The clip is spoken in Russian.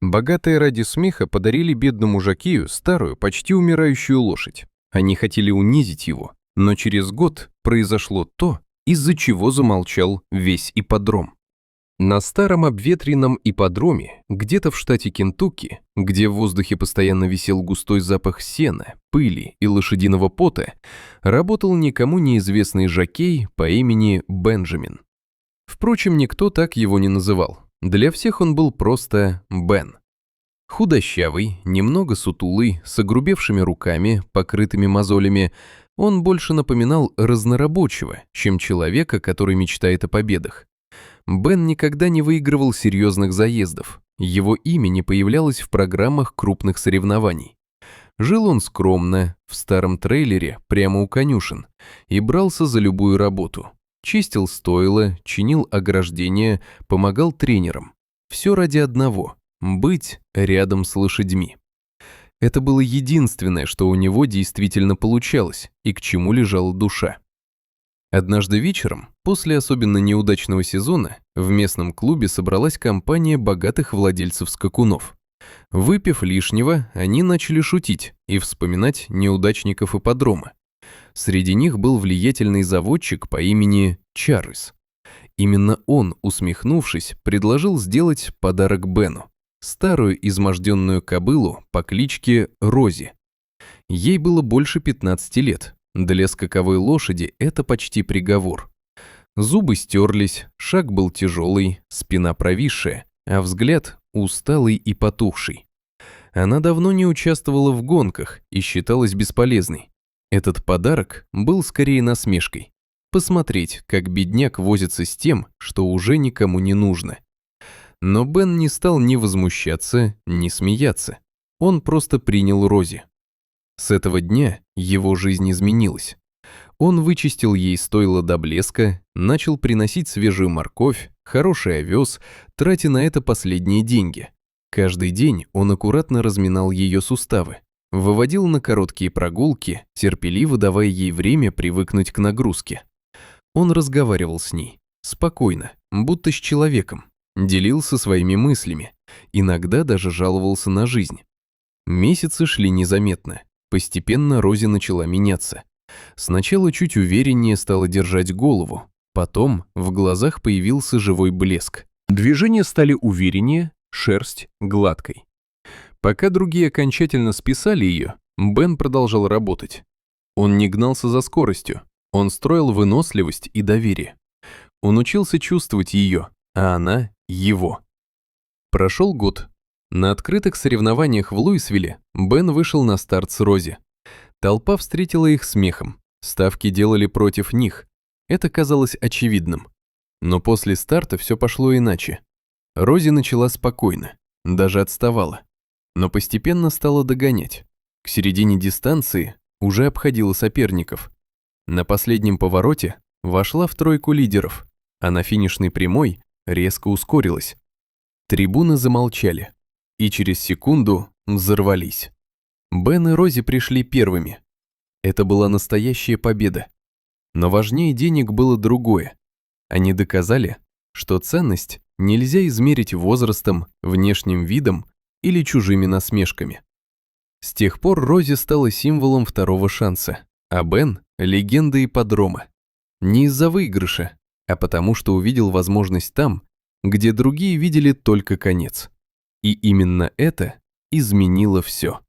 Богатые ради смеха подарили бедному Жакею старую, почти умирающую лошадь. Они хотели унизить его, но через год произошло то, из-за чего замолчал весь ипподром. На старом обветренном ипподроме, где-то в штате Кентукки, где в воздухе постоянно висел густой запах сена, пыли и лошадиного пота, работал никому неизвестный жокей по имени Бенджамин. Впрочем, никто так его не называл. Для всех он был просто Бен. Худощавый, немного сутулый, с огрубевшими руками, покрытыми мозолями, он больше напоминал разнорабочего, чем человека, который мечтает о победах. Бен никогда не выигрывал серьезных заездов, его имя не появлялось в программах крупных соревнований. Жил он скромно, в старом трейлере, прямо у конюшен, и брался за любую работу. Чистил стойла, чинил ограждения, помогал тренерам. Все ради одного – быть рядом с лошадьми. Это было единственное, что у него действительно получалось и к чему лежала душа. Однажды вечером, после особенно неудачного сезона, в местном клубе собралась компания богатых владельцев скакунов. Выпив лишнего, они начали шутить и вспоминать неудачников ипподрома. Среди них был влиятельный заводчик по имени Чарльз. Именно он, усмехнувшись, предложил сделать подарок Бену – старую изможденную кобылу по кличке Рози. Ей было больше 15 лет. Для скаковой лошади это почти приговор. Зубы стерлись, шаг был тяжелый, спина провисшая, а взгляд усталый и потухший. Она давно не участвовала в гонках и считалась бесполезной. Этот подарок был скорее насмешкой. Посмотреть, как бедняк возится с тем, что уже никому не нужно. Но Бен не стал ни возмущаться, ни смеяться. Он просто принял Рози. С этого дня его жизнь изменилась. Он вычистил ей стойло до блеска, начал приносить свежую морковь, хороший овес, тратя на это последние деньги. Каждый день он аккуратно разминал ее суставы, выводил на короткие прогулки, терпеливо давая ей время привыкнуть к нагрузке. Он разговаривал с ней, спокойно, будто с человеком, делился своими мыслями, иногда даже жаловался на жизнь. Месяцы шли незаметно. Постепенно Рози начала меняться. Сначала чуть увереннее стала держать голову, потом в глазах появился живой блеск. Движения стали увереннее, шерсть гладкой. Пока другие окончательно списали ее, Бен продолжал работать. Он не гнался за скоростью, он строил выносливость и доверие. Он учился чувствовать ее, а она – его. Прошел год. На открытых соревнованиях в Луисвилле Бен вышел на старт с Рози. Толпа встретила их смехом, ставки делали против них. Это казалось очевидным. Но после старта все пошло иначе. Рози начала спокойно, даже отставала. Но постепенно стала догонять. К середине дистанции уже обходила соперников. На последнем повороте вошла в тройку лидеров, а на финишной прямой резко ускорилась. Трибуны замолчали. И через секунду взорвались. Бен и Рози пришли первыми. Это была настоящая победа. Но важнее денег было другое. Они доказали, что ценность нельзя измерить возрастом, внешним видом или чужими насмешками. С тех пор Рози стала символом второго шанса, а Бен – легендой ипподрома. Не из-за выигрыша, а потому что увидел возможность там, где другие видели только конец. И именно это изменило все.